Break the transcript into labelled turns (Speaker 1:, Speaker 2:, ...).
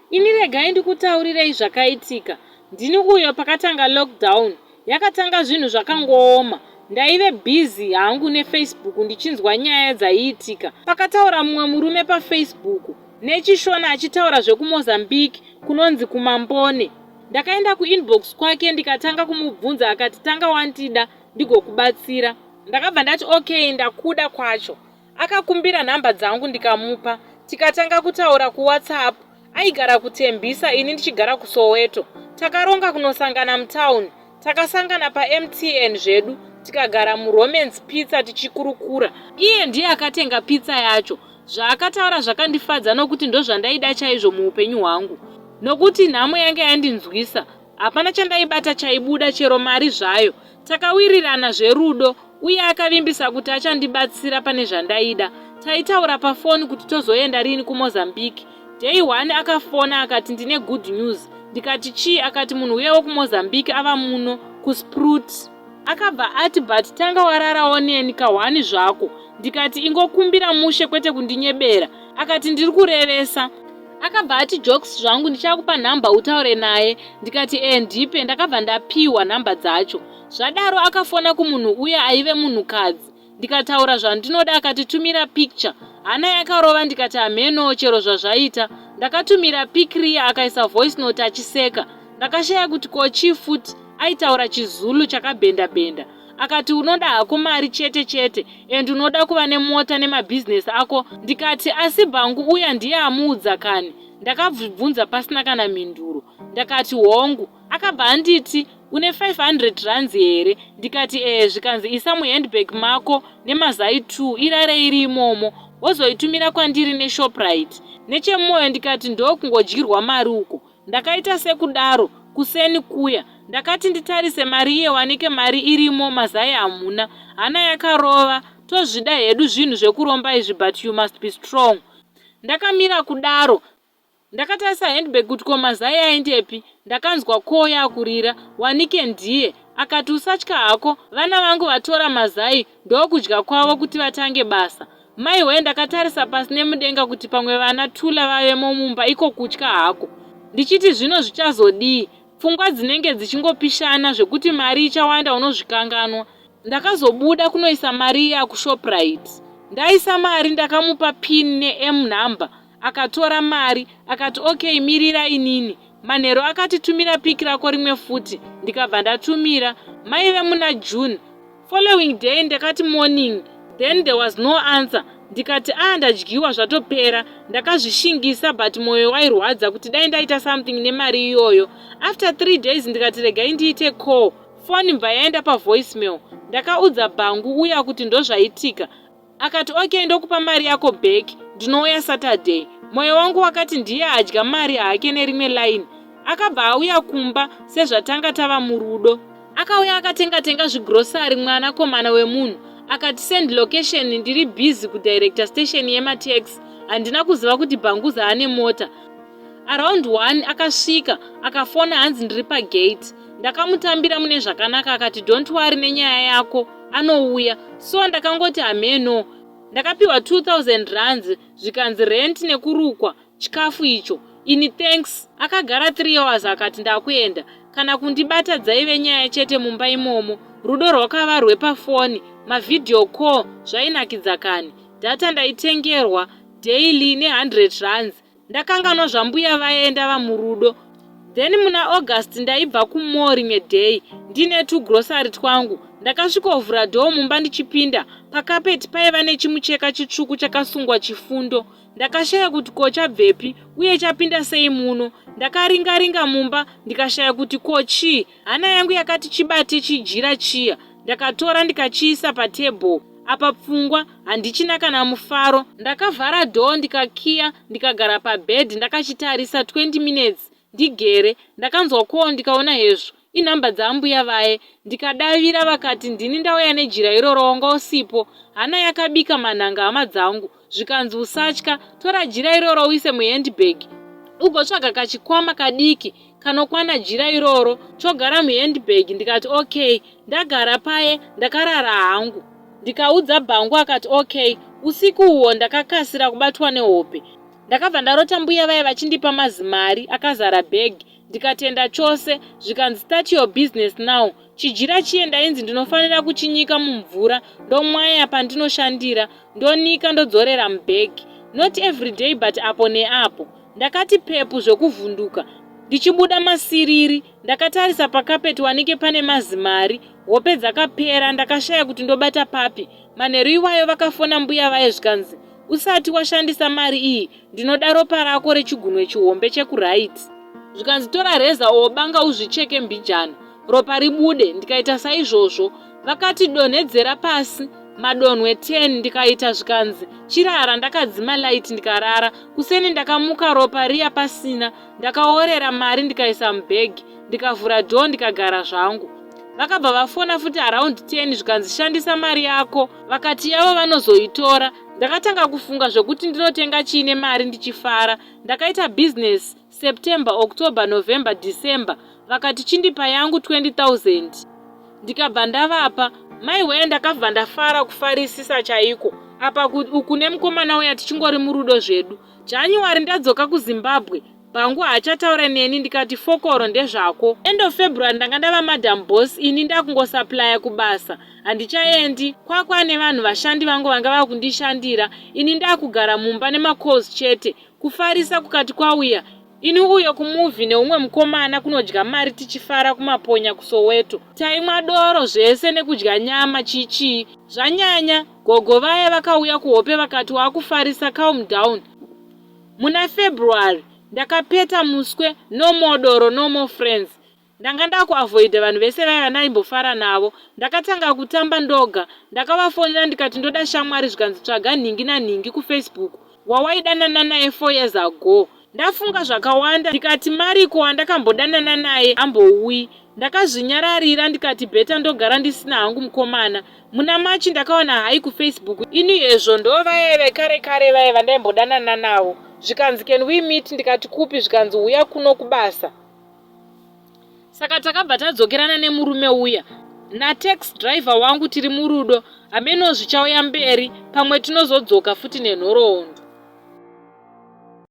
Speaker 1: Ini regai ndikutaurirei zvakaitika. Ndini uyo pakatanga lockdown. Yakatanga zvinhu zvakangooma. Ndaive busy hangu neFacebook ndichinzwa nyaya dzaiitika. Pakataura mumwe murume paFacebook nechishona achitaura zvekuMozambique kunonzi kumambone. Ndakaenda kuinbox kwake ndikatanga kumubvunza akati tanga wandida ndigokubatsira. Ndakabva ndati okay ndakuda kwacho. Akakumbira nhamba dzangu ndikamupa. Tikatanga kutaura kuWhatsApp. Aigara kuTembisa ini ndichigara kuSoweto. Takaronga kunosangana mutown. Takasangana paMTN zvedu. Tikagara muRomance Pizza tichikurukura. Iye ndiye akatenga pizza yacho. Zvaakataura zvakandifadza nokuti ndozvandaida chaizvo muupenyu hwangu. Nokuti nhamo yange yandinzwisa. Hapana chandaibata chaibuda chero mari zvayo. Takawirirana zverudo uye akavimbisa kuti achandibatsira pane zvandaida. Taitaura pafoni kuti tozoenda rini kuMozambique. Day 1 akafona akati ndine good news. Ndikati chii? Akati munhu wewo kuMozambique ava muno kuSprut. Akabva ati but tanga wararawo neni ka1 zvako. Ndikati ingokumbira mushe kwete kundinyebera. Akati ndiri kurevesa. Akabva ati jokes zvangu ndichakupa nhamba utaure naye. Ndikati ndipe. Ndakabva ndapiwa nhamba dzacho. Zvadaro akafona kumunhu uye aive munhukadzi. Ndikataura zvandinoda akati tumira picture. Hana yakarova ndikati ameno chero zvazvaita. Ndakatumira pikiriya akaisa voice note achiseka. Ndakashaya kuti kochi futi aitaura chiZulu chakabenda. Akati unoda hako mari chete and unoda kuva nemota nemabhizinesi ako. Ndikati asi bhangu uya ndiye amuudza kani. Ndakabvunza pasina kana mhinduro. Ndakati hongu. Akabva anditi une 500 rands here. Ndikati zvikanzi isa muhandbag mako nemazai 2 irare iri imomo wozoitumira kwandiri neShoprite. Nechemwoyo ndikati ndokungodyirwa mari uko. Ndakaita sekudaro kuseni kuya. Ndakati nditarise mari iye wanike mari irimo mazai hamuna. Hana yakarova. Tozvida hedu zvinhu zvekuromba izvi but you must be strong. Ndakamira kudaro. Ndakatarisa handbag kuti ko mazai aendepi. Ndakanzwa koya kurira. Wanike ndiye. Akati usatya hako. Vana vangu vatora mazai ndokudya kwavo kuti vatange basa. Mai we ndakatarisa pasi nemudenga kuti pamwe vana tula vavemo mumba iko kutya hako. Ndichiti zvino zvichazodii? Pfungwa dzinenge dzichingopishana zvekuti mari ichawanda unozvikanganwa. Ndakazobuda kunoisa mari iya kuShoprite. Ndaisa mari ndakamupa pin neM number. Akatora mari akati okay mirira inini. Manhero akati tumira piki rako rimwe futi. Ndikabva ndatumira. Maive muna June. Following day ndakati morning. Then there was no answer. Ndikati ndadyiwa zvatopera. Ndakazvishingisa but moyo wairwadza kuti dai ndaita something nemari iyoyo. After 3 days ndikati regai ndiite call. Phone mbva yaenda pavoicemail. Ndakaudza bhangu uya kuti ndozvaitika. Akati okay ndokupa mari yako back. Ndinouya Saturday. Moyo wangu wakati ndiye adya mari hake nerimwe line. Akabva auya kumba sezvatanga tava murudo. Akauya akatenga zvigrosari mwana komana wemunhu. Akati send location ndiri busy kudirector station yemataxi. Handina kuziva kuti bhanguza ane mota. Around 1 akasvika akafona hanzi ndiri pagate. Ndakamutambira mune zvakanaka akati don't worry nenyaya yako anouya. So ndakangoti ameno. Ndakapiwa 2000 rands zvikanzi rent nekurukwa chikafu icho. Ini thanks. Akagara 3 hours akati ndakuenda. Kana kundibata dzaive nyaya chete mumba imomo. Rudo rwakava rwepafoni. Mavideo call zvainakidza kani. Data ndaitengerwa daily ne100 rands. Ndakanganwa zvambuya vaenda vamurudo. Then muna August ndaibva kumall rimwe day. Ndine 2 grocery twangu. Ndakasvikovhura dhoo mumba ndichipinda. Pakapeti paiva nechimucheka chitsvuku chakasungwa chifundo. Ndakashaya kuti kochabvepi uye chapinda sei muno. Ndakaringa mumba ndikashaya kuti kochi. Hana yangu yakati chibate chijira chiya. Ndakatora ndikachiisa patable. Apa pfungwa handichina kana mufaro. Ndakavhara dhoo ndikakiya ndikagara pabed ndakachitarisa 20 minutes. Ndigere ndakanzwa call ndikaona hezvo inhamba dzambuya vaye. Ndikadavira vakati ndini ndauya nejira iroro wanga usipo. Hana yakabika manhanga hama dzangu. Zvikanzi usatya tora jira iroro uise muhandbag. Ugotsvaga kachikwama kadiki kanokwana jira iroro chogara muhandbag. Ndikati okay. Ndagara paye ndakarara hangu. Ndikaudza bhangu akati okay. Usiku uho ndakakasira kubatwa nehope. Ndakabva ndarota mbuya vaya vachindipa mazimari akazara bhegi. Ndikatenda chose, zvikanzi start your business now. Chijira chienda inzi ndinofanira kuchinyika mumvura, ndomwaya pandinoshandira, ndonika ndodzorera mubhegi. Not every day but apo neapo. Ndakati pepu zvekuvhunduka. Ndichibuda masiriri, ndakatarisa pakapeti wanike pane mazimari, hope dzakapera, ndakashaya kuti ndobata papi. Manheru iwayo vakafona mbuya vaye zvikanzi, usati washandisa mari iyi, ndinoda ropa rako rechigunwe chihombe chekuraiti. Zvikanzi tora reza obanga uzvicheke mbijana, ropa ribude. Ndikaita saizvozvo, vakati donhedzera pasi madonhwe 10. Ndikaita zvikanzi chirara, ndakadzima light ndikarara. Kuseni ndakamuka ropa riya pasina, ndakaorera mari ndikaisa mubhegi, ndikavhura dhoo ndikagara zvangu. Vakabva vafona futi around 10 zvikanzi shandisa mari yako. Vakati yavo vanozoitora. Ndakatanga kufunga zvokuti ndinotenga chiine mari ndichifara. Ndakaita business September, October, November, December. Vakati chindipa yangu 20,000. Ndikabva ndavapa. Maiwe ndakabva ndafara kufarisisa chaiko. Apa uku nemukomana uya tichingori murudo zvedu. January ndadzoka kuZimbabwe. Pangu hachataura neni. Ndikati fokoro ndezvako. End of February ndanga ndava madam boss. Ini ndakungosuplya kubasa. Handichaendi kwane vanhu vashandi vangu vanga vakundishandira. Ini ndakugara mumba nemakos chete. Kufarisa kukati kwauya. Ini uyo kumovie neumwe mukomana kunodya mari tichifara kumaponya kuSoweto. Taimwa doro zvese nekudya nyama chichi. Zvanyanya, gogo vaya vakauya kuhope vakati wakufarisa calm down. Muna February ndakapeta muswe, no more doro, no more friends. Ndanga ndakuavoida vanhu vese vaya vandaimbofara navo. Ndakatanga kutamba ndoga. Ndakavafonera ndikati ndoda shamwari zvikanzi tsvaga nhingi nanhingi kuFacebook. Wawaidanana naye 4 years ago. Ndafunga zvakawanda. Ndikati Mariko wandakambodanana naye ambouyi. Ndakazvinyararira ndikati beta ndogara ndisina hangu mukomana. Muna Machi ndakaona hai kuFacebook. Ini yezvo ndovaya vekare kare vaya vandaimbodana navo. Zvikanzi can we meet? Ndikati kupi? Zvikanzi uya kuno kubasa. Saka takabva tadzokerana nemurume uya. Taxi driver wangu tiri murudo. Ameno zvichauya mberi, pamwe tinozodzoka futi nenhoroondo.